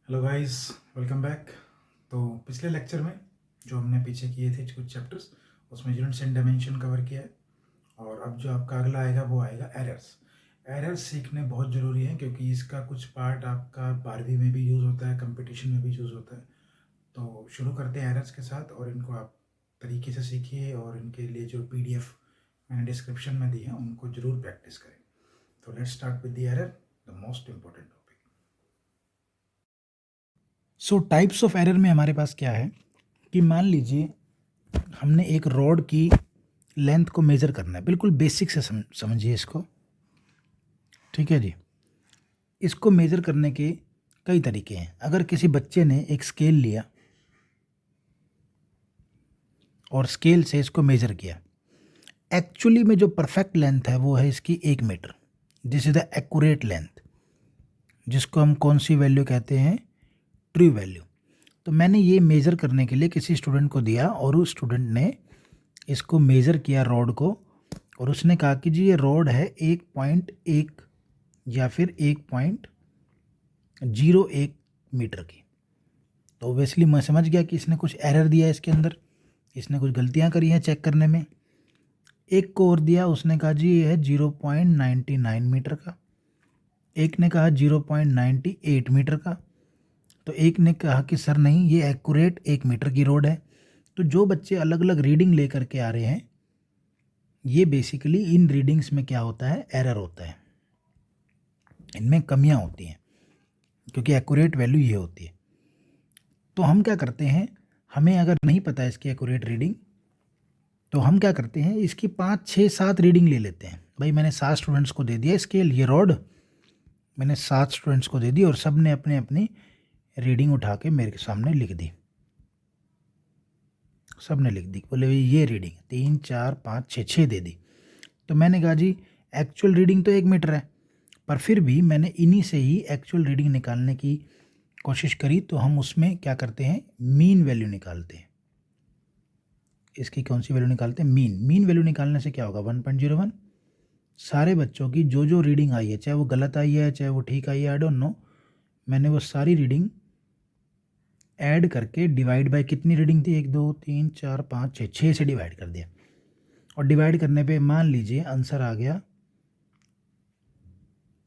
Hello guys, welcome back. तो पिछले lecture में जो हमने पीछे किए थे कुछ चैप्टर्स, उसमें यूनिट्स एंड डायमेंशन कवर किया है। और अब जो आपका अगला आएगा वो आएगा एरर्स। एरर्स सीखने बहुत ज़रूरी है क्योंकि इसका कुछ पार्ट आपका 12वीं में भी यूज़ होता है, कंपटीशन में भी यूज़ होता है। तो शुरू करते हैं एरर्स के साथ, और इनको आप तरीके से सीखिए और इनके लिए जो PDF मैंने डिस्क्रिप्शन में दी है उनको ज़रूर प्रैक्टिस करें। तो let's start with the error, the most important topic. So types of error में हमारे पास क्या है कि मान लीजिए हमने एक रॉड की लेंथ को मेज़र करना है, बिल्कुल बेसिक से समझिए इसको, ठीक है जी। इसको मेज़र करने के कई तरीके हैं। अगर किसी बच्चे ने एक स्केल लिया और स्केल से इसको मेज़र किया, एक्चुअली में जो परफेक्ट लेंथ है वो है इसकी 1 मीटर। This is the accurate length, जिसको हम कौन सी वैल्यू कहते हैं? True value. तो मैंने ये मेज़र करने के लिए किसी स्टूडेंट को दिया और उस स्टूडेंट ने इसको मेज़र किया रॉड को, और उसने कहा कि जी ये रॉड है 1.1 या फिर 1.01 मीटर की। तो ओबियसली मैं समझ गया कि इसने कुछ एरर दिया है इसके अंदर, इसने कुछ गलतियां करी हैं चेक करने में। एक को और दिया, उसने कहा जी ये है 0.99 मीटर का, एक ने कहा 0.98 मीटर का, तो एक ने कहा कि सर नहीं ये एक्यूरेट 1 मीटर की रोड है। तो जो बच्चे अलग अलग रीडिंग लेकर के आ रहे हैं, ये बेसिकली इन रीडिंग्स में क्या होता है? एरर होता है, इनमें कमियां होती हैं, क्योंकि एक्यूरेट वैल्यू ये होती है। तो हम क्या करते हैं, हमें अगर नहीं पता है इसकी एक्यूरेट रीडिंग, तो हम क्या करते हैं इसकी 5, 6, 7 रीडिंग ले लेते हैं। भाई मैंने 7 स्टूडेंट्स को दे दिया स्केल, ये रॉड मैंने 7 स्टूडेंट्स को दे दी और सब ने अपने अपनी रीडिंग उठा के मेरे सामने लिख दी। सब ने लिख दी, बोले भाई ये रीडिंग 3, 4, 5, 6, 6 दे दी। तो मैंने कहा जी एक्चुअल रीडिंग तो 1 मीटर है, पर फिर भी मैंने इन्हीं से ही एक्चुअल रीडिंग निकालने की कोशिश करी। तो हम उसमें क्या करते हैं, मीन वैल्यू निकालते हैं। इसकी कौन सी वैल्यू निकालते हैं? मीन वैल्यू निकालने से क्या होगा? 1.01। सारे बच्चों की जो जो रीडिंग आई है, चाहे वो गलत आई है चाहे वो ठीक आई है, आई डोंट नो, मैंने वो सारी रीडिंग ऐड करके डिवाइड बाय कितनी रीडिंग थी, 1, 2, 3, 4, 5, 6, 6 से डिवाइड कर दिया। और डिवाइड करने पे मान लीजिए आंसर आ गया,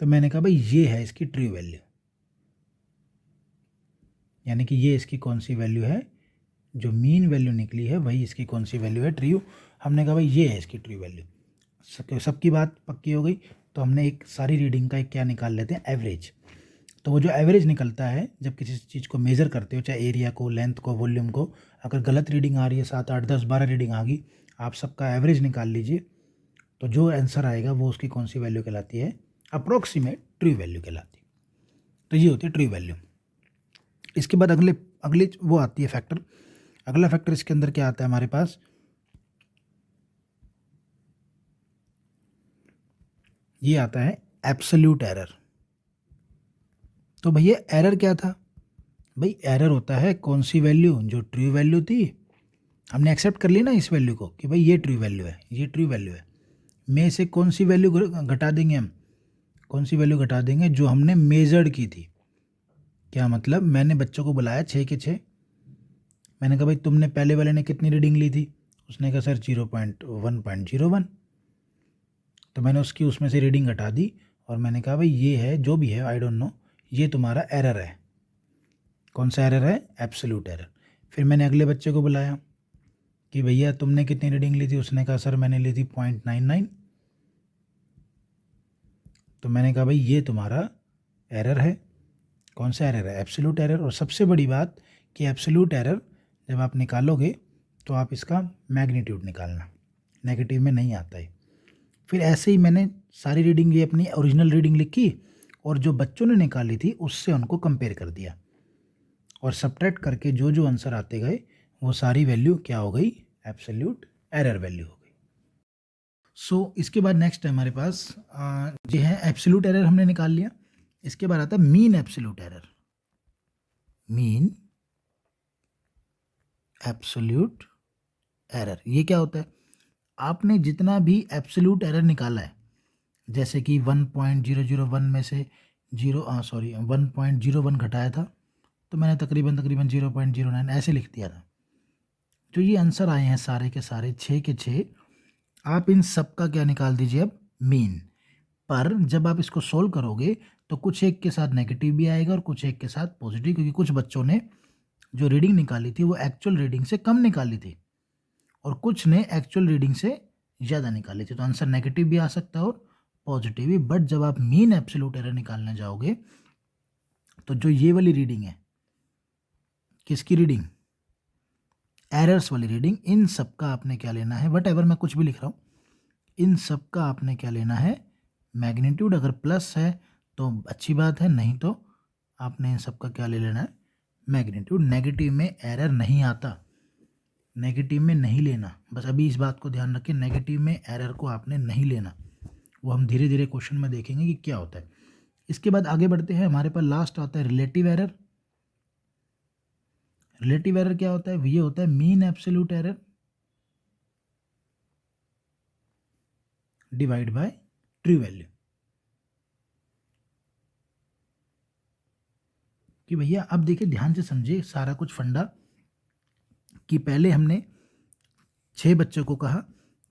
तो मैंने कहा भाई ये है इसकी ट्रू वैल्यू, यानी कि ये इसकी कौन सी वैल्यू है? जो मीन वैल्यू निकली है वही इसकी कौन सी वैल्यू है? ट्रू। हमने कहा भाई ये है इसकी ट्रू वैल्यू। सबकी बात पक्की हो गई। तो हमने एक सारी रीडिंग का एक क्या निकाल लेते हैं? एवरेज। तो वो जो एवरेज निकलता है जब किसी चीज़ को मेज़र करते हो, चाहे एरिया को, लेंथ को, वॉल्यूम को, अगर गलत रीडिंग आ रही है, 7, 8, 10, 12 रीडिंग आ गई, आप सबका एवरेज निकाल लीजिए, तो जो आंसर आएगा वो उसकी कौन सी वैल्यू कहलाती है? अप्रोक्सीमेट ट्रू वैल्यू कहलाती है। तो ये होती है ट्रू वैल्यू। इसके बाद अगले अगले वो आती है फैक्टर। अगला फैक्टर इसके अंदर क्या आता है हमारे पास? ये आता है एब्सोल्यूट एरर। तो भैया एरर क्या था? भाई एरर होता है कौन सी वैल्यू? जो ट्रू वैल्यू थी, हमने एक्सेप्ट कर ली ना इस वैल्यू को कि भाई ये ट्रू वैल्यू है, ये ट्रू वैल्यू है, में से कौन सी वैल्यू घटा देंगे हम? कौन सी वैल्यू घटा देंगे? जो हमने मेजर्ड की थी। क्या मतलब? मैंने बच्चों को बुलाया 6 के 6, मैंने कहा भाई तुमने पहले वाले ने कितनी रीडिंग ली थी? उसने कहा सर 0.1.01। तो मैंने उसकी उसमें से रीडिंग घटा दी और मैंने कहा भाई ये है, जो भी है आई डोंट नो, ये तुम्हारा एरर है। कौन सा एरर है? Absolute error. फिर मैंने अगले बच्चे को बुलाया कि भैया तुमने कितनी रीडिंग ली थी? उसने कहा सर मैंने ली थी 0.99। तो मैंने कहा भाई ये तुम्हारा एरर है। कौन सा एरर है? Absolute error. और सबसे बड़ी बात कि एब्सोल्यूट एरर जब आप निकालोगे तो आप इसका मैग्नीट्यूड निकालना, नेगेटिव में नहीं आता है। फिर ऐसे ही मैंने सारी रीडिंग ये अपनी ओरिजिनल रीडिंग लिखी और जो बच्चों ने निकाली थी उससे उनको कंपेयर कर दिया, और सब्ट्रैक्ट करके जो जो आंसर आते गए वो सारी वैल्यू क्या हो गई? एब्सोल्यूट एरर वैल्यू हो गई। सो इसके बाद नेक्स्ट है हमारे पास ये है एब्सोल्यूट एरर, हमने निकाल लिया। इसके बाद आता है mean absolute error. Mean absolute error ये क्या होता है? आपने जितना भी एब्सोल्यूट एरर निकाला है, जैसे कि 1.001 में से 1.01 घटाया था, तो मैंने तकरीबन 0.09 ऐसे लिख दिया था। जो ये आंसर आए हैं सारे के सारे 6 के 6, आप इन सब का क्या निकाल दीजिए अब, मीन। पर जब आप इसको सोल्व करोगे तो कुछ एक के साथ नेगेटिव भी आएगा और कुछ एक के साथ पॉजिटिव, क्योंकि कुछ बच्चों ने जो रीडिंग निकाली थी वो एक्चुअल रीडिंग से कम निकाली थी और कुछ ने एक्चुअल रीडिंग से ज़्यादा निकाली थी। तो आंसर नेगेटिव भी आ सकता है और पॉजिटिव भी। बट जब आप मीन एब्सोल्यूट एरर निकालने जाओगे तो जो ये वाली रीडिंग है, किसकी रीडिंग, एरर्स वाली रीडिंग, इन सब का आपने क्या लेना है, वट एवर मैं कुछ भी लिख रहा हूँ, इन सब का आपने क्या लेना है, मैग्नीट्यूड। अगर प्लस है तो अच्छी बात है, नहीं तो आपने इन सब का क्या ले लेना है, मैग्नीट्यूड। नेगेटिव में एरर नहीं आता, नेगेटिव में नहीं लेना, बस अभी इस बात को ध्यान रखें, नेगेटिव में एरर को आपने नहीं लेना। वो हम धीरे धीरे क्वेश्चन में देखेंगे कि क्या होता है। इसके बाद आगे बढ़ते हैं, हमारे पास लास्ट आता है रिलेटिव एरर। रिलेटिव एरर क्या होता है, ये होता है mean absolute error divide by true value. कि भैया अब देखिए ध्यान से समझिए सारा कुछ फंडा, कि पहले हमने 6 बच्चों को कहा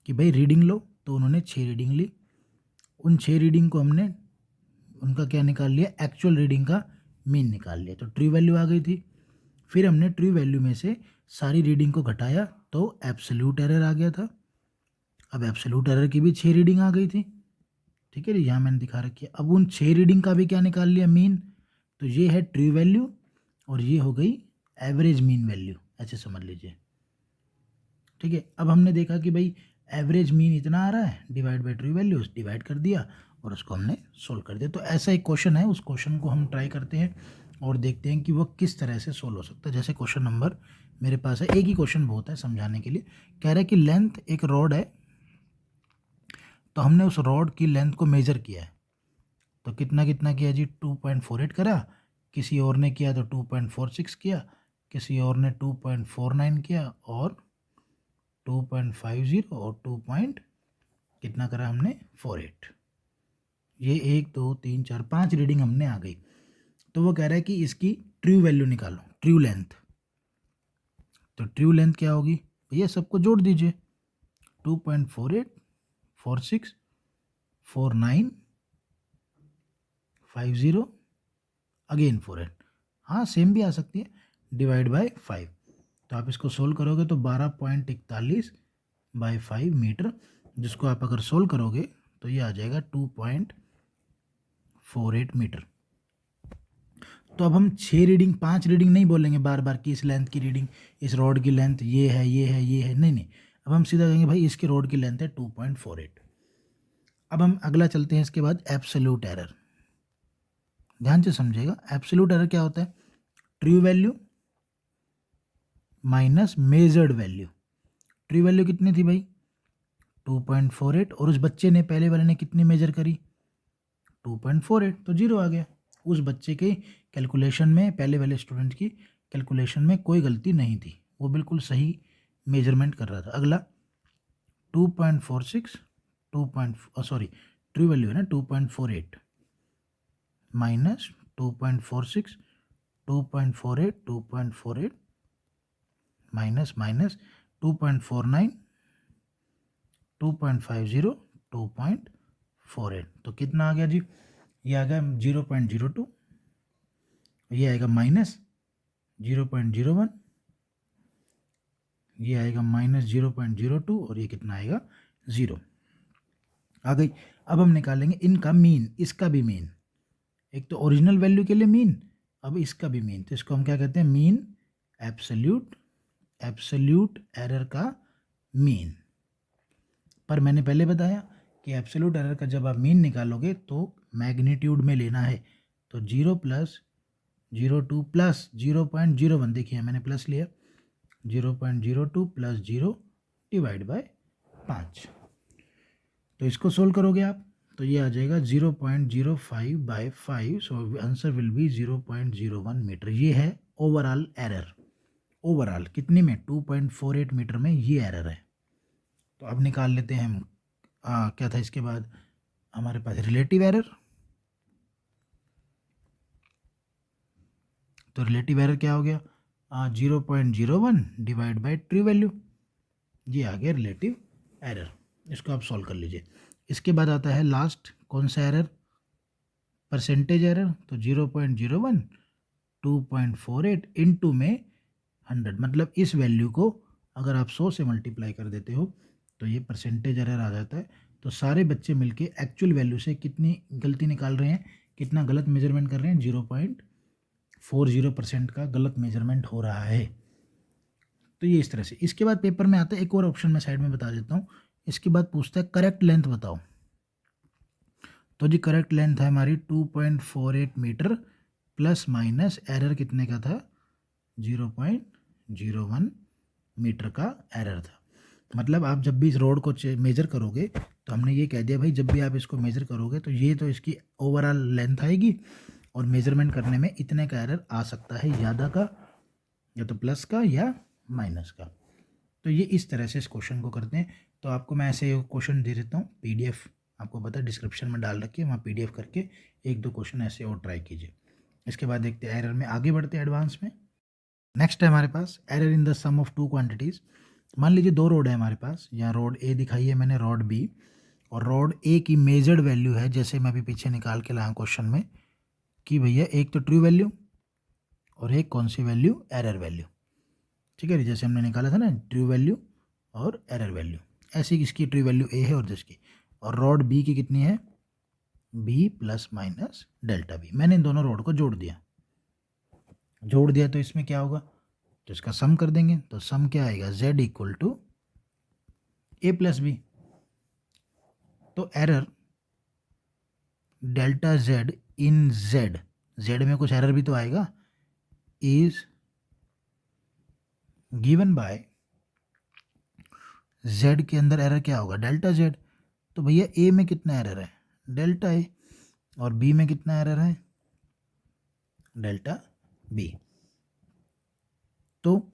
कि भाई रीडिंग लो, तो उन्होंने 6 रीडिंग ली। उन 6 रीडिंग को हमने उनका क्या निकाल लिया, एक्चुअल रीडिंग का मीन निकाल लिया, तो ट्रू वैल्यू आ गई थी। फिर हमने ट्रू वैल्यू में से सारी रीडिंग को घटाया तो एब्सोल्यूट एरर आ गया था। अब एब्सोल्यूट एरर की भी 6 रीडिंग आ गई थी, ठीक है जी, यहाँ मैंने दिखा रखी है। अब उन 6 रीडिंग का भी क्या निकाल लिया, मीन। तो ये है ट्रू वैल्यू और ये हो गई एवरेज मीन वैल्यू, ऐसे समझ लीजिए, ठीक है। अब हमने देखा कि भाई एवरेज मीन इतना आ रहा है, divide by true value, divide कर दिया और उसको हमने सोल्व कर दिया। तो ऐसा एक क्वेश्चन है, उस क्वेश्चन को हम ट्राई करते हैं और देखते हैं कि वो किस तरह से सोल्व हो सकता है। जैसे क्वेश्चन नंबर मेरे पास है, एक ही क्वेश्चन बहुत है समझाने के लिए। कह रहा है कि लेंथ एक रॉड है, तो हमने उस रॉड की लेंथ को मेजर किया है, तो कितना कितना किया जी, 2.48 करा, किसी और ने किया तो 2.46 किया, किसी और ने 2.49 किया और 2.50 और 2 पॉइंट कितना करा हमने, 48। ये 1 2 3 4 5 रीडिंग हमने आ गई। तो वो कह रहा है कि इसकी ट्रू वैल्यू निकालो, ट्रू लेंथ। तो ट्रू लेंथ क्या होगी भैया, सबको जोड़ दीजिए, 2.48 46 49 50 अगेन 48, हाँ सेम भी आ सकती है, डिवाइड बाय 5। तो आप इसको सोल्व करोगे तो 12.41 बाई 5 मीटर, जिसको आप अगर सोल्व करोगे तो ये आ जाएगा 2.48 मीटर। तो अब हम 6 रीडिंग 5 रीडिंग नहीं बोलेंगे बार बार कि इस लेंथ की रीडिंग, इस रोड की लेंथ ये है ये है ये है, नहीं नहीं, अब हम सीधा कहेंगे भाई इसके रोड की लेंथ है 2.48। अब हम अगला चलते हैं, इसके बाद एब्सोल्यूट एरर। ध्यान से समझिएगा, एब्सोल्यूट एरर क्या होता है, true value minus measured value. True value कितनी थी भाई, 2.48, और उस बच्चे ने, पहले वाले ने कितनी मेजर करी, 2.48, तो जीरो आ गया। उस बच्चे के कैलकुलेशन में, पहले वाले स्टूडेंट की कैलकुलेशन में कोई गलती नहीं थी, वो बिल्कुल सही मेजरमेंट कर रहा था। अगला 2.46 सॉरी ट्रू वैल्यू है ना 2.48 माइनस 2.46 2.48 2.48 माइनस माइनस 2.49 2.50 2.48, तो कितना आ गया जी, ये आ गया 0.02, ये आएगा माइनस 0.01, ये आएगा माइनस 0.02 और ये कितना आएगा, 0 आ गई। अब हम निकालेंगे इनका मीन, इसका भी मीन, एक तो ओरिजिनल वैल्यू के लिए मीन, अब इसका भी मीन, तो इसको हम क्या कहते हैं, मीन एब्सोल्यूट, एब्सोल्यूट एरर का मीन। पर मैंने पहले बताया कि एब्सोल्यूट एरर का जब आप मीन निकालोगे तो मैग्नीट्यूड में लेना है, तो 0 प्लस 0.02 प्लस 0.01, देखिए मैंने प्लस लिया, 0.02 प्लस 0 डिवाइड बाय 5। तो इसको सोल्व करोगे आप तो ये आ जाएगा 0.05 by 5, so answer will be 0.01 metre. ये है ओवरऑल एरर, ओवरऑल कितने में, 2.48 मीटर में ये एरर है। तो अब निकाल लेते हैं हम, क्या था इसके बाद हमारे पास रिलेटिव एरर। तो रिलेटिव एरर क्या हो गया, 0.01 डिवाइड बाई ट्रू वैल्यू, ये आ गया रिलेटिव एरर। इसको आप सॉल्व कर लीजिए। इसके बाद आता है लास्ट कौन सा एरर, परसेंटेज एरर। तो 0.01 2.48 इंटू में 100, मतलब इस वैल्यू को अगर आप 100 से मल्टीप्लाई कर देते हो तो ये परसेंटेज एरर आ जाता है। तो सारे बच्चे मिलके एक्चुअल वैल्यू से कितनी गलती निकाल रहे हैं, कितना गलत मेजरमेंट कर रहे हैं, 0.40% का गलत मेजरमेंट हो रहा है। तो ये इस तरह से। इसके बाद पेपर में आता है एक और ऑप्शन, मैं साइड में बता देता हूँ। इसके बाद पूछता है करेक्ट लेंथ बताओ। तो जी करेक्ट लेंथ है हमारी 2.48 मीटर प्लस माइनस एरर कितने का था, 0.01 मीटर का एरर था। मतलब आप जब भी इस रोड को मेजर करोगे तो हमने ये कह दिया भाई, जब भी आप इसको मेजर करोगे तो ये तो इसकी ओवरऑल लेंथ आएगी और मेजरमेंट करने में इतने का एरर आ सकता है, ज़्यादा का या तो प्लस का या माइनस का। तो ये इस तरह से इस क्वेश्चन को करते हैं। तो आपको मैं ऐसे क्वेश्चन दे देता हूँ, पीडीएफ आपको पता है डिस्क्रिप्शन में डाल रखी है, वहाँ पीडीएफ करके एक दो क्वेश्चन ऐसे और ट्राई कीजिए। इसके बाद देखते हैं एरर में, आगे बढ़ते हैं एडवांस में। नेक्स्ट है हमारे पास error in the sum of two quantities. मान लीजिए दो रोड है हमारे पास, यहाँ रोड ए दिखाई है मैंने, रोड बी, और रोड ए की मेजर्ड वैल्यू है, जैसे मैं अभी पीछे निकाल के लाया क्वेश्चन में कि भैया एक तो ट्रू वैल्यू और एक कौन सी वैल्यू, एरर वैल्यू। ठीक है, जैसे हमने निकाला था ना ट्रू वैल्यू और एरर वैल्यू, ऐसी इसकी ट्रू वैल्यू ए है और जिसकी, और रोड बी की कितनी है, B plus minus delta B. मैंने इन दोनों रोड को जोड़ दिया तो इसमें क्या होगा, तो इसका सम कर देंगे। तो सम क्या आएगा, z equal to A plus B. तो error delta z in z में कुछ एरर भी तो आएगा, इज गिवन बाय z के अंदर एरर क्या होगा, डेल्टा z। तो भैया a में कितना एरर है, डेल्टा a, और b में कितना एरर है, डेल्टा b। तो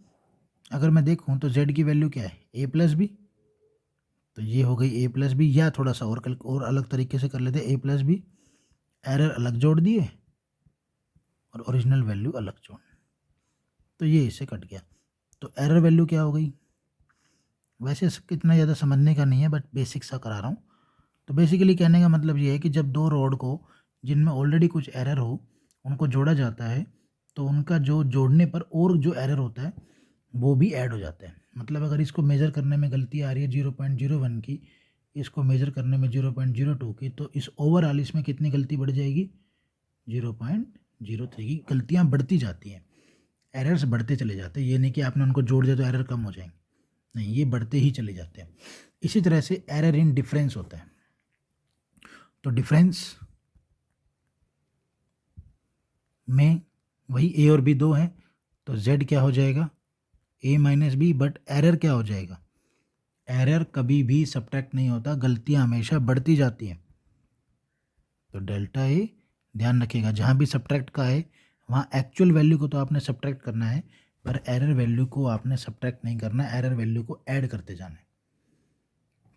अगर मैं देखूं तो z की वैल्यू क्या है, a प्लस बी। तो ये हो गई a प्लस बी, या थोड़ा सा और अलग तरीके से कर लेते हैं, a प्लस बी, एरर अलग जोड़ दिए और ओरिजिनल वैल्यू अलग जोड़, तो ये इससे कट गया। तो एरर वैल्यू क्या हो गई, वैसे कितना ज़्यादा समझने का नहीं है, बट बेसिक सा करा रहा हूँ। तो बेसिकली कहने का मतलब ये है कि जब दो रोड को जिनमें ऑलरेडी कुछ एरर हो उनको जोड़ा जाता है तो उनका जो जोड़ने पर और जो एरर होता है वो भी ऐड हो जाता है। मतलब अगर इसको मेज़र करने में गलती आ रही है 0.01 की, इसको मेज़र करने में 0.02 की, तो इस ओवरऑल इसमें कितनी गलती बढ़ जाएगी, 0.03 की गलतियाँ बढ़ती जाती हैं, एरर्स बढ़ते चले जाते हैं। ये नहीं कि आपने उनको जोड़ दिया तो एरर कम हो जाएंगे, नहीं, ये बढ़ते ही चले जाते हैं। इसी तरह से एरर इन डिफरेंस होता है। तो डिफरेंस में वही ए और बी दो हैं, तो z क्या हो जाएगा, a minus B, but error क्या हो जाएगा, एरर कभी भी सब्ट्रैक्ट नहीं होता, गलतियां हमेशा बढ़ती जाती हैं। तो डेल्टा ए, ध्यान रखिएगा जहाँ भी सब्ट्रैक्ट का है वहाँ एक्चुअल वैल्यू को तो आपने सब्ट्रैक्ट करना है, पर एरर वैल्यू को आपने सब्ट्रैक्ट नहीं करना, एरर वैल्यू को ऐड करते जाना है।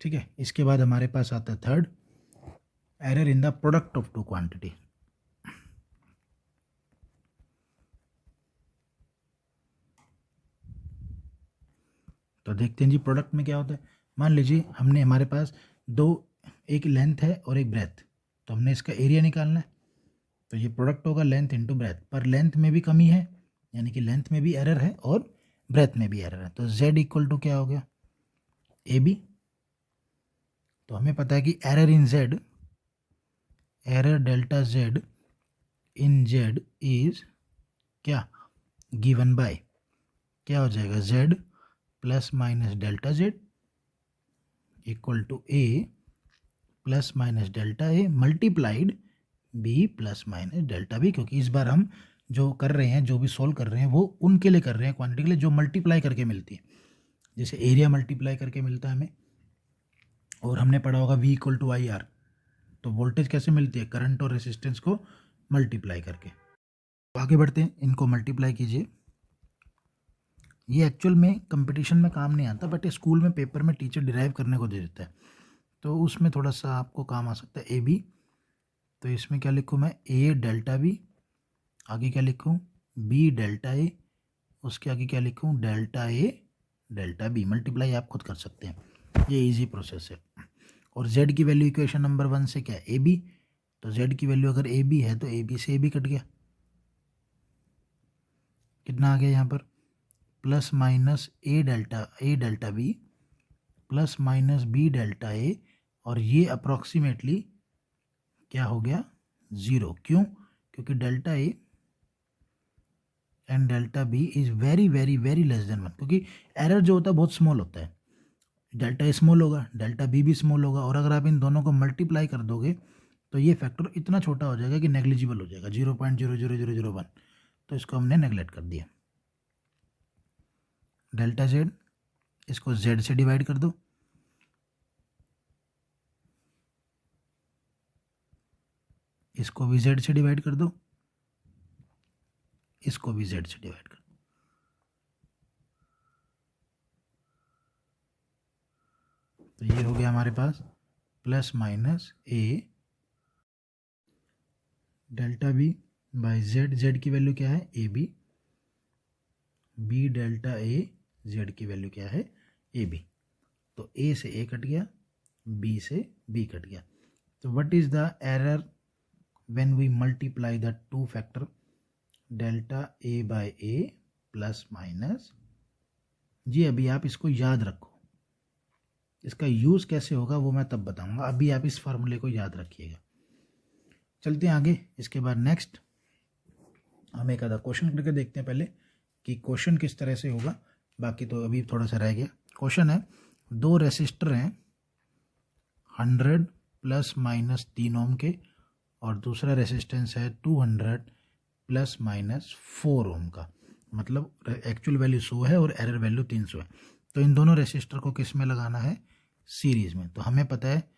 ठीक है, इसके बाद हमारे पास आता है third, error in the product of two quantity. तो देखते हैं जी प्रोडक्ट में क्या होता है। मान लीजिए हमने, हमारे पास दो, एक लेंथ है और एक ब्रेथ, तो हमने इसका एरिया निकालना है। तो ये प्रोडक्ट होगा लेंथ इंटू ब्रेथ, पर लेंथ में भी कमी है, यानी कि लेंथ में भी एरर है और ब्रेथ में भी एरर है। तो z इक्वल टू क्या हो गया, ए बी। तो हमें पता है कि error in z, error delta z in z is क्या, गिवन बाय क्या हो जाएगा, z plus minus delta z equal to a plus minus delta a multiplied b plus minus delta b। क्योंकि इस बार हम जो कर रहे हैं, जो भी सॉल्व कर रहे हैं, वो उनके लिए कर रहे हैं, क्वांटिटी के लिए जो मल्टीप्लाई करके मिलती है। जैसे एरिया मल्टीप्लाई करके मिलता है हमें, और हमने पढ़ा होगा v equal to I R. तो वोल्टेज कैसे मिलती है, करंट और रेसिस्टेंस को मल्टीप्लाई करके। तो आगे बढ़ते हैं, इनको मल्टीप्लाई कीजिए। ये एक्चुअल में कंपटीशन में काम नहीं आता, बट स्कूल में पेपर में टीचर डिराइव करने को दे देता है, तो उसमें थोड़ा सा आपको काम आ सकता है। ए बी, तो इसमें क्या लिखूँ मैं, ए डेल्टा बी, आगे क्या लिखूँ, बी डेल्टा ए, उसके आगे क्या लिखूँ, delta A delta B, multiply आप खुद कर सकते हैं, ये इजी प्रोसेस है। और z की वैल्यू इक्वेशन नंबर 1 से क्या है, ए बी, तो z की वैल्यू अगर ए बी है तो ए बी से ए बी कट गया, कितना आ गया यहाँ पर, plus minus A delta B plus minus B delta A, और ये अप्रॉक्सीमेटली क्या हो गया, 0। क्यों, क्योंकि delta A and delta B is very very very less than 1, क्योंकि एरर जो होता है बहुत स्मॉल होता है, डेल्टा ए स्मॉल होगा, डेल्टा बी भी स्मॉल होगा, और अगर आप इन दोनों को मल्टीप्लाई कर दोगे तो ये फैक्टर इतना छोटा हो जाएगा कि नेग्लिजिबल हो जाएगा, 0.00001, तो इसको हमने नेगलेक्ट कर दिया। डेल्टा जेड, इसको जेड से डिवाइड कर दो, इसको भी जेड से डिवाइड कर दो, इसको भी जेड से डिवाइड कर दो, तो ये हो गया हमारे पास plus minus A delta B by Z, Z की वैल्यू क्या है, A B, B delta A, Z की वैल्यू क्या है, ए बी, तो ए से ए कट गया, बी से बी कट गया। तो what is the error when we multiply the two factor, delta A by A plus minus, जी अभी आप इसको याद रखो, इसका यूज़ कैसे होगा वो मैं तब बताऊंगा, अभी आप इस फार्मूले को याद रखिएगा। चलते हैं आगे, इसके बाद नेक्स्ट हम एक आधा क्वेश्चन करके देखते हैं पहले कि क्वेश्चन किस तरह से होगा, बाकी तो अभी थोड़ा सा रह गया। क्वेश्चन है, दो रेसिस्टर हैं 100 प्लस माइनस 3 ओम के, और दूसरा रेसिस्टेंस है 200 प्लस माइनस 4 ओम का, मतलब एक्चुअल वैल्यू 100 है और एरर वैल्यू 300 है। तो इन दोनों रेसिस्टर को किस में लगाना है, सीरीज़ में। तो हमें पता है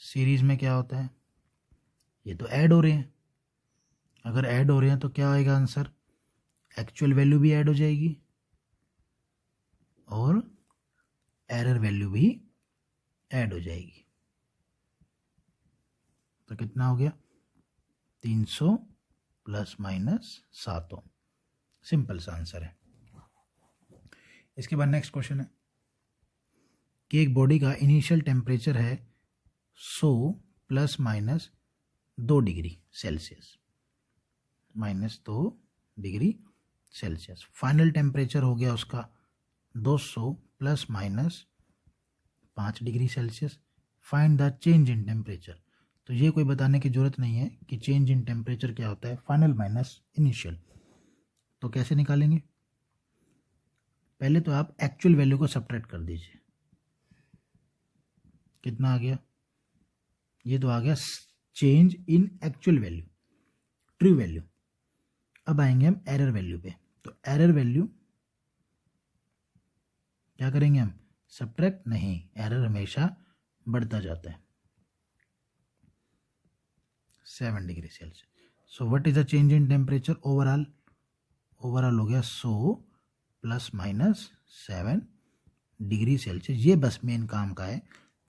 सीरीज़ में क्या होता है, ये तो ऐड हो रहे हैं, अगर ऐड हो रहे हैं तो क्या आएगा आंसर, एक्चुअल वैल्यू भी ऐड हो जाएगी और एरर वैल्यू भी ऐड हो जाएगी। तो कितना हो गया, 300 प्लस माइनस 7 ओम, सिंपल सा आंसर है। इसके बाद नेक्स्ट क्वेश्चन है कि एक बॉडी का इनिशियल टेम्परेचर है 100 plus minus 2 degree Celsius, minus 2 degree Celsius, final temperature हो गया उसका 200 plus minus 5 degree Celsius, find the change in temperature. तो ये कोई बताने की ज़रूरत नहीं है कि चेंज इन टेम्परेचर क्या होता है, फाइनल माइनस इनिशियल। तो कैसे निकालेंगे, पहले तो आप एक्चुअल वैल्यू को सब्ट्रैक्ट कर दीजिए, कितना आ गया, ये तो आ गया change in actual value, true value. अब आएंगे हम एरर वैल्यू पे, तो एरर वैल्यू क्या करेंगे हम, सब्ट्रैक्ट नहीं, एरर हमेशा बढ़ता जाता है, 7 degree Celsius. So what is the change in temperature overall, overall हो गया 100 प्लस माइनस 7 डिग्री सेल्सियस। ये बस मेन काम का है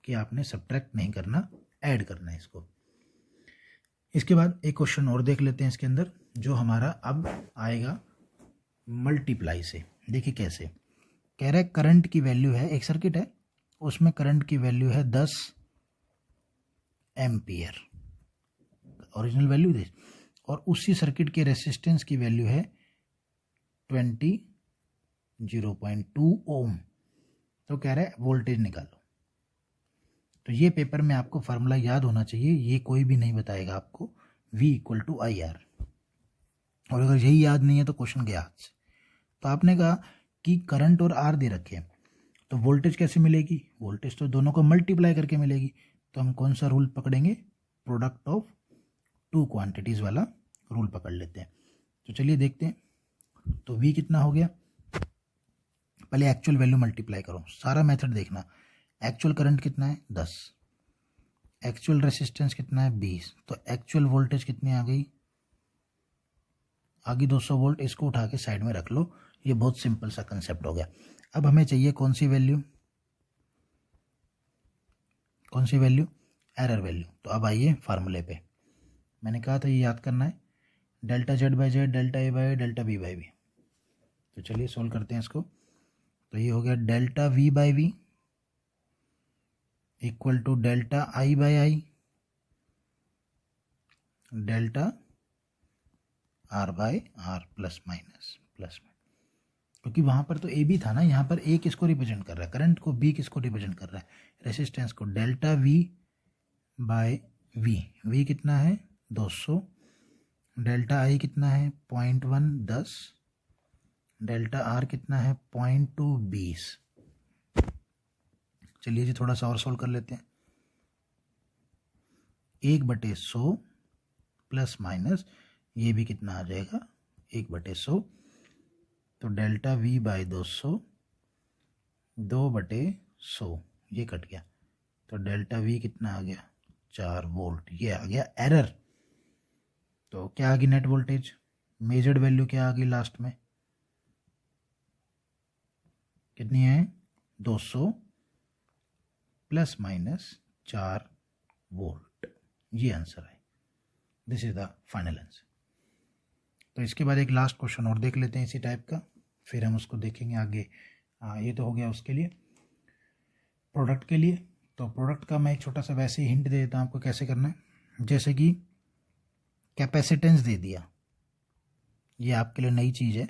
कि आपने सब्ट्रैक्ट नहीं करना, ऐड करना है इसको। इसके बाद एक क्वेश्चन और देख लेते हैं इसके अंदर, जो हमारा अब आएगा मल्टीप्लाई से। देखिए कैसे, कह रहा है करंट की वैल्यू है, एक सर्किट है उसमें करंट की वैल्यू है 10 एम्पियर, ओरिजिनल वैल्यू दे, और उसी सर्किट के रेसिस्टेंस की वैल्यू है 0.2 ओम। तो कह रहा है वोल्टेज निकालो। तो ये पेपर में आपको फार्मूला याद होना चाहिए, ये कोई भी नहीं बताएगा आपको, V = IR, और अगर यही याद नहीं है तो क्वेश्चन गया हाथ से। तो आपने कहा कि करंट और R दे रखे हैं, तो वोल्टेज कैसे मिलेगी, वोल्टेज तो दोनों को मल्टीप्लाई करके मिलेगी। तो हम कौन सा रूल पकड़ेंगे, प्रोडक्ट ऑफ टू क्वांटिटीज़ वाला रूल पकड़ लेते हैं। तो चलिए देखते हैं। तो V कितना हो गया, पहले एक्चुअल वैल्यू मल्टीप्लाई करो, सारा मेथड देखना। एक्चुअल करंट कितना है 10, एक्चुअल रेसिस्टेंस कितना है 20, तो एक्चुअल वोल्टेज कितनी आ गई, आगे 200 वोल्ट, इसको उठा के साइड में रख लो। ये बहुत सिंपल सा कंसेप्ट हो गया। अब हमें चाहिए कौन सी वैल्यू, कौन सी वैल्यू, एरर वैल्यू। तो अब आइए फार्मूले पे, मैंने कहा था ये याद करना है, delta Z by Z, delta A by delta B by V. तो चलिए सोल्व करते हैं इसको। तो ये हो गया delta V by V equal to delta I by I delta R by R plus minus क्योंकि वहाँ पर तो ए बी था ना, यहाँ पर ए किसको रिप्रेजेंट कर रहा है, करंट को, बी किसको रिप्रेजेंट कर रहा है, रेसिस्टेंस को। Delta V by V, V कितना है 200, डेल्टा आई कितना है 0.1 10, डेल्टा आर कितना है 0.2 20। चलिए जी थोड़ा सा और सोल्व कर लेते हैं। 1/100 प्लस माइनस ये भी कितना आ जाएगा 1/100, तो डेल्टा वी बाई 200 2/100 ये कट गया, तो डेल्टा वी कितना आ गया 4 वोल्ट। ये आ गया एरर। तो क्या आ गई नेट वोल्टेज, मेजर्ड वैल्यू क्या आ गई लास्ट में, कितनी है 200 प्लस माइनस 4 वोल्ट। ये आंसर है, this is the final answer. तो इसके बाद एक लास्ट क्वेश्चन और देख लेते हैं इसी टाइप का, फिर हम उसको देखेंगे आगे। ये तो हो गया उसके लिए, प्रोडक्ट के लिए। तो प्रोडक्ट का मैं एक छोटा सा वैसे ही हिंट दे देता हूँ आपको कैसे करना है। जैसे कि कैपेसिटेंस दे दिया, ये आपके लिए नई चीज़ है।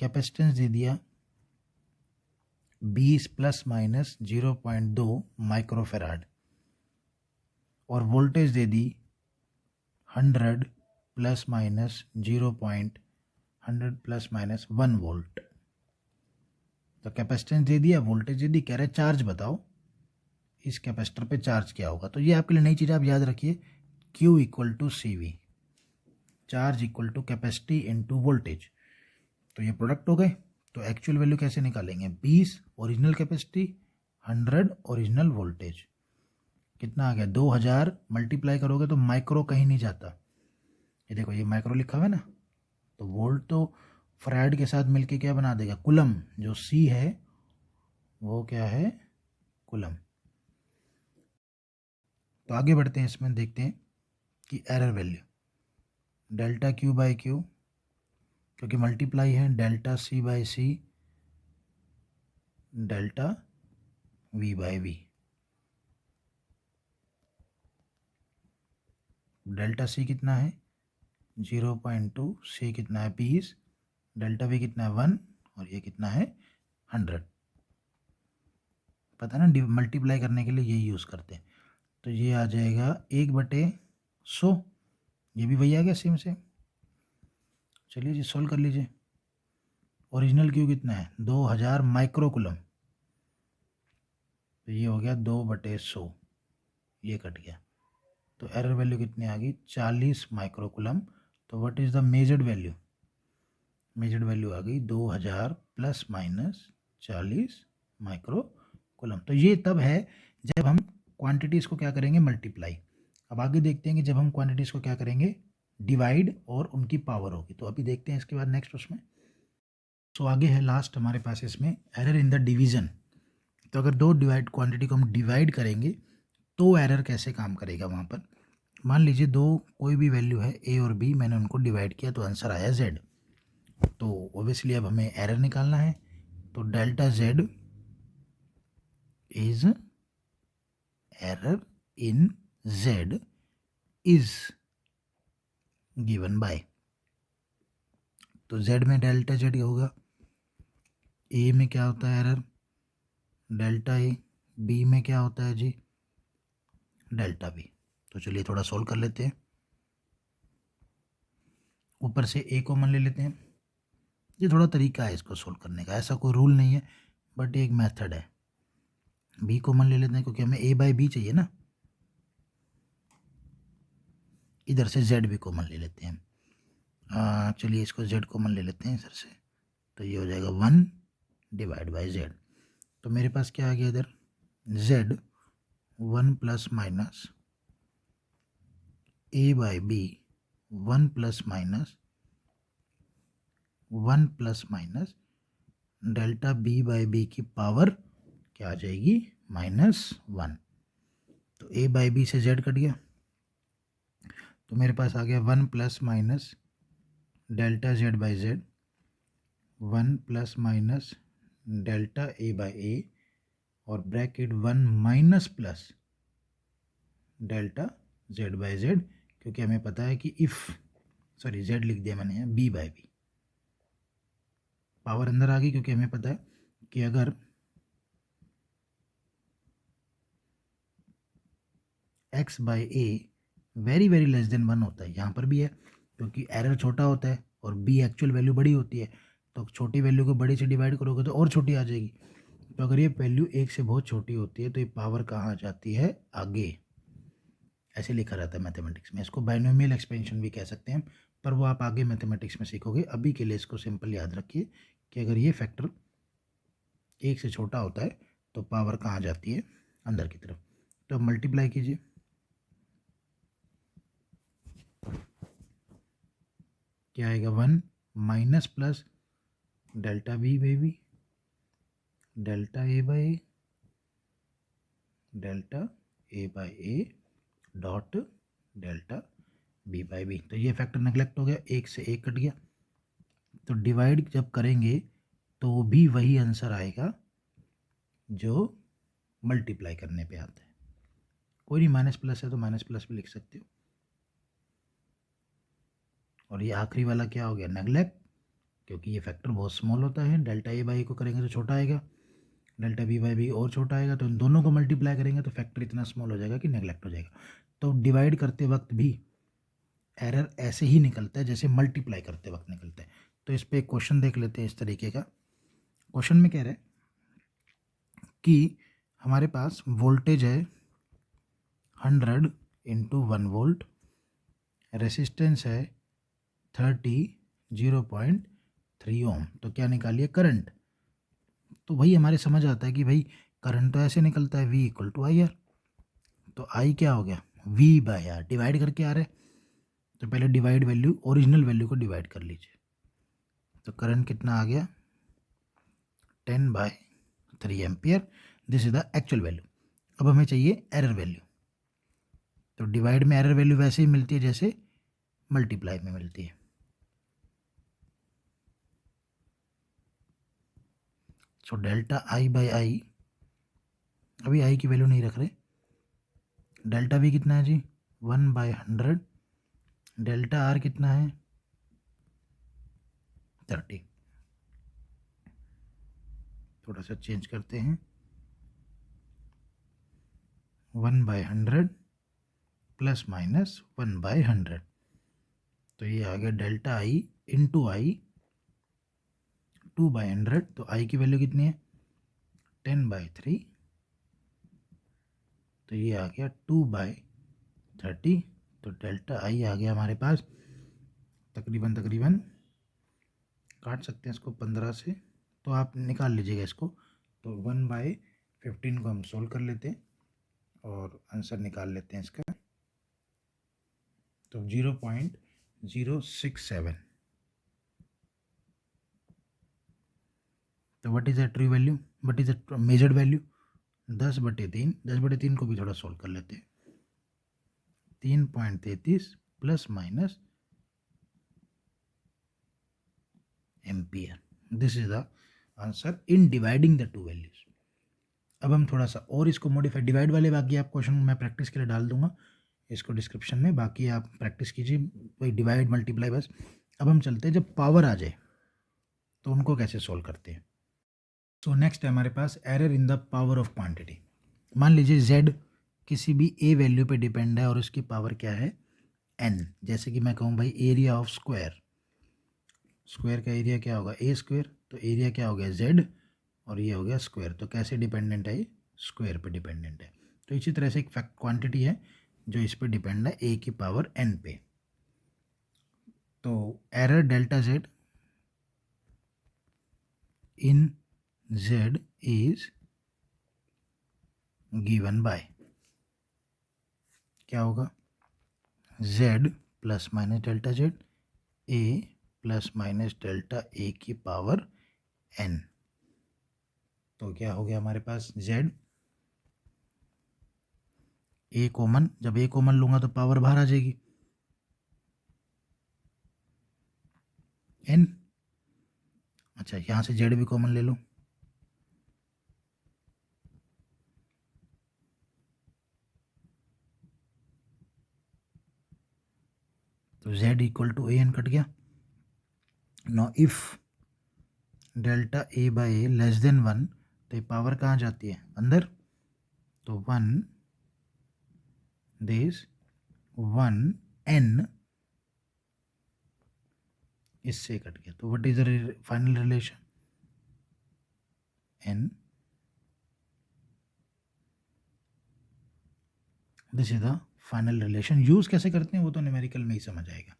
कैपेसिटेंस दे दिया 20 प्लस माइनस 0.2 माइक्रोफेराड, और वोल्टेज दे दी 100 plus minus 100 plus minus 1 volt. तो कैपेसिटेंस दे दिया, वोल्टेज दे दी, कह रहे चार्ज बताओ इस कैपेसिटर पे चार्ज क्या होगा। तो ये आपके लिए नई चीज़, आप याद रखिए Q equal to C V, charge equal to capacity into voltage. तो ये प्रोडक्ट हो गए। तो एक्चुअल वैल्यू कैसे निकालेंगे, 20 ओरिजिनल कैपेसिटी 100 ओरिजिनल वोल्टेज, कितना आ गया 2000, मल्टीप्लाई करोगे तो माइक्रो कहीं नहीं जाता, ये देखो ये माइक्रो लिखा हुआ है ना, तो वोल्ट तो फैराड के साथ मिलके क्या बना देगा कुलम, जो सी है वो क्या है कुलम। तो आगे बढ़ते हैं, इसमें देखते हैं कि error value delta Q by Q, क्योंकि मल्टीप्लाई है, delta C by C delta V by V, delta C कितना है 0.2, सी कितना है 20, डेल्टा वी कितना है 1, और ये कितना है 100। पता ना मल्टीप्लाई करने के लिए यही यूज़ करते हैं। तो ये आ जाएगा 1/100, ये भी वही आ गया सेम से। चलिए जी सोल्व कर लीजिए। ओरिजिनल क्यू कितना है 2000 माइक्रोकुलम, तो ये हो गया 2/100, ये कट गया। तो एरर वैल्यू कितनी आ गई 40 माइक्रोकुलम। तो what is the measured value, measured value आ गई 2000 प्लस माइनस 40 माइक्रोकुलम। तो ये तब है जब हम क्वांटिटीज़ को क्या करेंगे मल्टीप्लाई। अब आगे देखते हैं कि जब हम क्वांटिटीज़ को क्या करेंगे डिवाइड और उनकी पावर होगी। तो अभी देखते हैं इसके बाद नेक्स्ट उसमें। तो आगे है लास्ट हमारे पास इसमें एरर इन द डिवीज़न। तो अगर दो डिवाइड क्वांटिटी को हम डिवाइड करेंगे तो एरर कैसे काम करेगा वहाँ पर। मान लीजिए दो कोई भी वैल्यू है ए और बी, मैंने उनको डिवाइड किया तो आंसर आया जेड। तो ओबियसली अब हमें एरर निकालना है। तो delta Z is error in Z is given by, तो जेड में डेल्टा जेड होगा, ए में क्या होता है एरर डेल्टा ए, बी में क्या होता है जी डेल्टा बी। तो चलिए थोड़ा सोल्व कर लेते हैं। ऊपर से ए कॉमन ले लेते हैं, ये थोड़ा तरीका है इसको सोल्व करने का, ऐसा कोई रूल नहीं है बट एक मेथड है। बी कॉमन ले लेते हैं क्योंकि हमें ए बाई बी चाहिए ना, इधर से जेड भी कॉमन ले लेते हैं। चलिए इसको जेड कॉमन ले लेते हैं इधर से, तो ये हो जाएगा 1 डिवाइड बाई जेड। तो मेरे पास क्या आ गया इधर Z 1 plus minus A by B 1 plus minus delta B by B की पावर क्या आ जाएगी -1। तो ए बाई बी से जेड कट गया, तो मेरे पास आ गया 1 plus minus delta Z by Z 1 plus minus delta A by A और bracket 1 minus plus delta Z by Z, क्योंकि हमें पता है कि सॉरी जेड लिख दिया मैंने यहाँ, बी बाई बी। पावर अंदर आ गई क्योंकि हमें पता है कि अगर x by a very very less than 1 होता है, यहाँ पर भी है क्योंकि एरर छोटा होता है और बी एक्चुअल वैल्यू बड़ी होती है, तो छोटी वैल्यू को बड़ी से डिवाइड करोगे तो और छोटी आ जाएगी। तो अगर ये वैल्यू 1 से बहुत छोटी होती है तो ये पावर कहाँ आ जाती है, आगे। ऐसे लिखा रहता है मैथमेटिक्स में, इसको बाइनोमियल एक्सपेंशन भी कह सकते हैं, पर वो आप आगे मैथमेटिक्स में सीखोगे। अभी के लिए इसको सिंपल याद रखिए कि अगर ये फैक्टर 1 से छोटा होता है तो पावर कहाँ जाती है, अंदर की तरफ। तो अब मल्टीप्लाई कीजिए, क्या आएगा 1 minus plus delta B by B delta A by A delta A by A dot delta B by B. तो ये फैक्टर नेगलेक्ट हो गया, 1 से 1 कट गया, तो डिवाइड जब करेंगे तो भी वही आंसर आएगा जो मल्टीप्लाई करने पे आता है। कोई नहीं, माइनस प्लस है तो माइनस प्लस भी लिख सकते हो। और ये आखिरी वाला क्या हो गया, नेगलेक्ट, क्योंकि ये फैक्टर बहुत स्मॉल होता है। डेल्टा ए बाई को करेंगे तो छोटा आएगा, डेल्टा बी बाई बी और छोटा आएगा, तो इन दोनों को मल्टीप्लाई करेंगे तो फैक्टर इतना स्मॉल हो जाएगा कि नेगलेक्ट हो जाएगा। तो डिवाइड करते वक्त भी एरर ऐसे ही निकलता है जैसे मल्टीप्लाई करते वक्त निकलता है। तो इस पर एक क्वेश्चन देख लेते हैं इस तरीके का। क्वेश्चन में कह रहे हैं कि हमारे पास वोल्टेज है 100 इंटू 1 वोल्ट, रेसिस्टेंस है 0.3 ओम, तो क्या निकालिए, करंट। तो वही हमारे समझ आता है कि भाई करंट तो ऐसे निकलता है V equal to I R. तो I क्या हो गया, V बाई आर, डिवाइड करके आ रहा है, तो पहले डिवाइड वैल्यू ओरिजिनल वैल्यू को डिवाइड कर लीजिए। तो करंट कितना आ गया, 10/3 ampere. This is the actual value. अब हमें चाहिए एरर वैल्यू, तो डिवाइड में एरर वैल्यू वैसे ही मिलती है जैसे मल्टीप्लाई में मिलती है। सो डेल्टा आई बाई आई, अभी आई की वैल्यू नहीं रख रहे, डेल्टा वी कितना है जी 1/100, डेल्टा आर कितना है 30। थोड़ा सा चेंज करते हैं, 1/100 प्लस माइनस 1/100, तो ये आ गया डेल्टा आई इंटू आई 2/100। तो आई की वैल्यू कितनी है 10/3, तो ये आ गया 2/30। तो डेल्टा आई आ गया हमारे पास तकरीबन काट सकते हैं इसको 15 से, तो आप निकाल लीजिएगा इसको। तो 1/15 को हम सोल्व कर लेते हैं और आंसर निकाल लेते हैं इसका। तो 0.067। तो what is the true value, what is the measured value, 10/3। 10/3 को भी थोड़ा सोल्व कर लेते हैं, 3.33 plus minus ampere. This is the answer in dividing the two values. अब हम थोड़ा सा और इसको मॉडिफाई, डिवाइड वाले बाकी आप क्वेश्चन मैं प्रैक्टिस के लिए डाल दूंगा इसको डिस्क्रिप्शन में, बाकी आप प्रैक्टिस कीजिए वही डिवाइड मल्टीप्लाई बस। अब हम चलते हैं जब पावर आ जाए तो उनको कैसे सोल्व करते हैं। सो नेक्स्ट है हमारे पास error in the power of quantity. मान लीजिए z किसी भी a वैल्यू पे डिपेंड है और उसकी पावर क्या है n। जैसे कि मैं कहूँ भाई एरिया ऑफ स्क्वायर, स्क्वायर का एरिया क्या होगा a स्क्वायर, तो एरिया क्या हो गया z और ये हो गया स्क्वायर। तो कैसे डिपेंडेंट है ये, स्क्वायर पे डिपेंडेंट है। तो इसी तरह से एक फैक्ट क्वांटिटी है जो इस पे डिपेंड है a की पावर n पे। तो error delta z in z is given by, क्या होगा, z plus minus delta z, a plus minus delta a की पावर n। तो क्या हो गया हमारे पास z, a कॉमन, जब a कॉमन लूँगा तो पावर बाहर आ जाएगी, n। अच्छा, यहाँ से z भी कॉमन ले लो, तो z equal to an cut गया। No if delta a by A less than 1, तो ये पावर कहाँ जाती है, अंदर, तो 1 दिस 1 n इससे कट गया। तो what is the final relation, n, this is the final relation. Use कैसे करते हैं वो तो न्यूमेरिकल में ही समझ आएगा।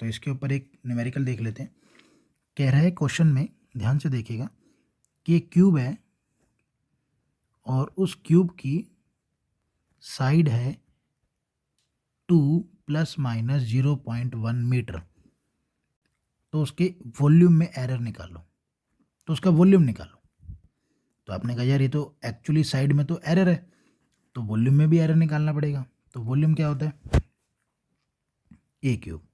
तो इसके ऊपर एक न्यूमेरिकल देख लेते हैं। कह रहा है क्वेश्चन में, ध्यान से देखिएगा, कि एक क्यूब है और उस क्यूब की साइड है 2 ± 0.1 मीटर। तो उसके वॉल्यूम में एरर निकालो, तो उसका वॉल्यूम निकालो। तो आपने कहा यार ये तो एक्चुअली साइड में तो एरर है, तो वॉल्यूम में भी एरर निकालना पड़ेगा। तो वॉल्यूम क्या होता है, ए क्यूब।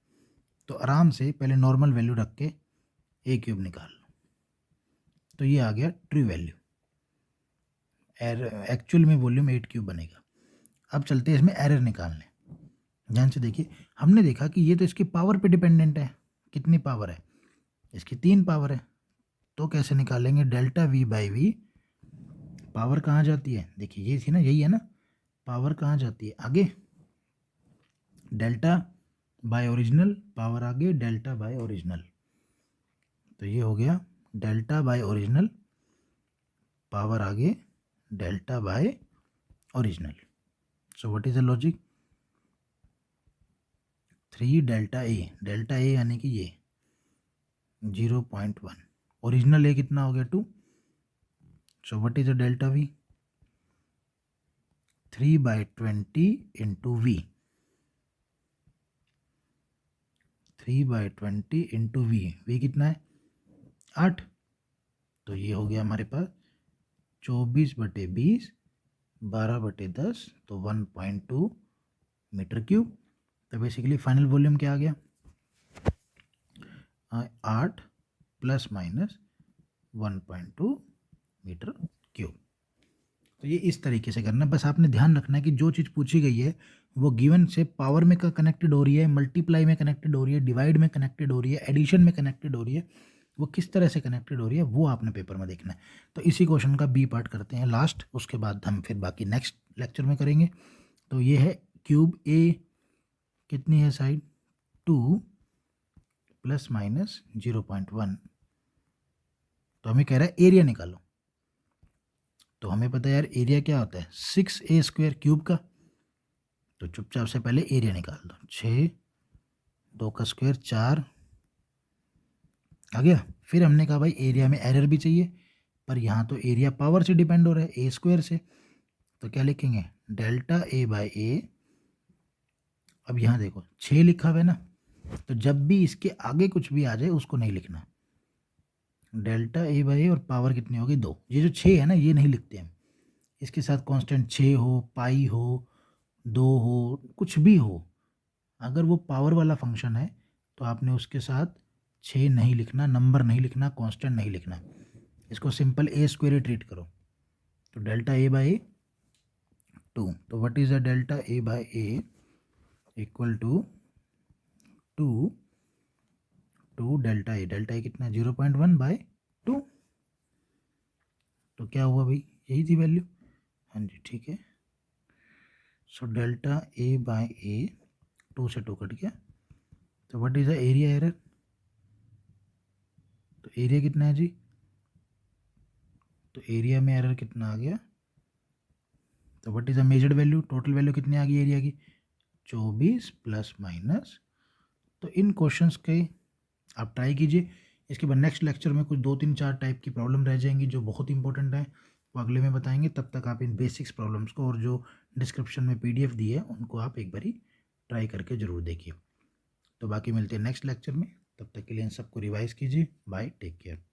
तो आराम से पहले नॉर्मल वैल्यू रख के ए क्यूब निकाल लो, तो ये आ गया ट्रू वैल्यू। एरर एक्चुअल में वॉल्यूम 8 क्यूब बनेगा। अब चलते हैं इसमें एरर निकालने। ध्यान से देखिए, हमने देखा कि ये तो इसकी पावर पे डिपेंडेंट है। कितनी पावर है, इसकी 3 पावर है। तो कैसे निकालेंगे, delta V by V, power कहाँ जाती है, देखिए ये थी ना, यही है ना, पावर कहाँ जाती है, आगे, डेल्टा बाय ओरिजिनल, पावर आगे, डेल्टा बाय ओरिजिनल। तो ये हो गया डेल्टा बाय ओरिजिनल, पावर आगे, delta by original. So what is the logic, 3 delta A यानी कि ये 0.1, ओरिजिनल ए कितना हो गया 2। So what is the delta V, 3/20 into V, 3/20 into V कितना है 8। तो ये हो गया हमारे पास 24/20, 12/10, तो 1.2 मीटर क्यूब। तो बेसिकली फाइनल वॉल्यूम क्या आ गया, 8 ± 1.2 मीटर क्यूब। तो ये इस तरीके से करना, बस आपने ध्यान रखना है कि जो चीज़ पूछी गई है वो गिवन से पावर में कनेक्टेड हो रही है, मल्टीप्लाई में कनेक्टेड हो रही है, डिवाइड में कनेक्टेड हो रही है, एडिशन में कनेक्टेड हो रही है, वो किस तरह से कनेक्टेड हो रही है वो आपने पेपर में देखना है। तो इसी क्वेश्चन का बी पार्ट करते हैं लास्ट, उसके बाद हम फिर बाकी नेक्स्ट लेक्चर में करेंगे। तो ये है क्यूब ए, कितनी है साइड 2 ± 0.1। तो हमें कह रहा है एरिया निकालो। तो हमें पता है यार एरिया क्या होता है, 6a² क्यूब का। तो चुपचाप से पहले एरिया निकाल दो, 6, 2 का स्क्वायर 4 आ गया। फिर हमने कहा भाई एरिया में एरर भी चाहिए, पर यहाँ तो एरिया पावर से डिपेंड हो रहा है, a² से। तो क्या लिखेंगे, डेल्टा ए बाई ए। अब यहाँ देखो 6 लिखा हुआ है ना, तो जब भी इसके आगे कुछ भी आ जाए उसको नहीं लिखना। डेल्टा ए बाई ए और पावर कितनी होगी 2। ये जो 6 है ना ये नहीं लिखते हम, इसके साथ कांस्टेंट 6 हो, पाई हो, 2 हो, कुछ भी हो, अगर वो पावर वाला फंक्शन है तो आपने उसके साथ 6 नहीं लिखना, नंबर नहीं लिखना, कांस्टेंट नहीं लिखना। इसको सिंपल a² ही ट्रीट करो। तो डेल्टा ए बाई ए 2। तो what is the delta A by A equal to 2 delta A कितना है 0.1/2। तो क्या हुआ भाई, यही थी वैल्यू, हाँ जी ठीक है। So delta A by A 2 से 2 कट गया। तो what is the area error, तो एरिया कितना है जी, तो एरिया में एरर कितना आ गया, तो what is the measured value, total value कितनी आ गई एरिया की 24 ±। तो इन क्वेश्चंस के आप ट्राई कीजिए। इसके बाद नेक्स्ट लेक्चर में कुछ 2-3-4 टाइप की प्रॉब्लम रह जाएंगी जो बहुत इंपॉर्टेंट है, वो अगले में बताएंगे। तब तक आप इन बेसिक्स प्रॉब्लम्स को और जो डिस्क्रिप्शन में PDF दी है उनको आप एक बारी ट्राई करके ज़रूर देखिए। तो बाकी मिलते हैं नेक्स्ट लेक्चर में, तब तक के लिए इन सबको रिवाइज कीजिए। Bye, take care.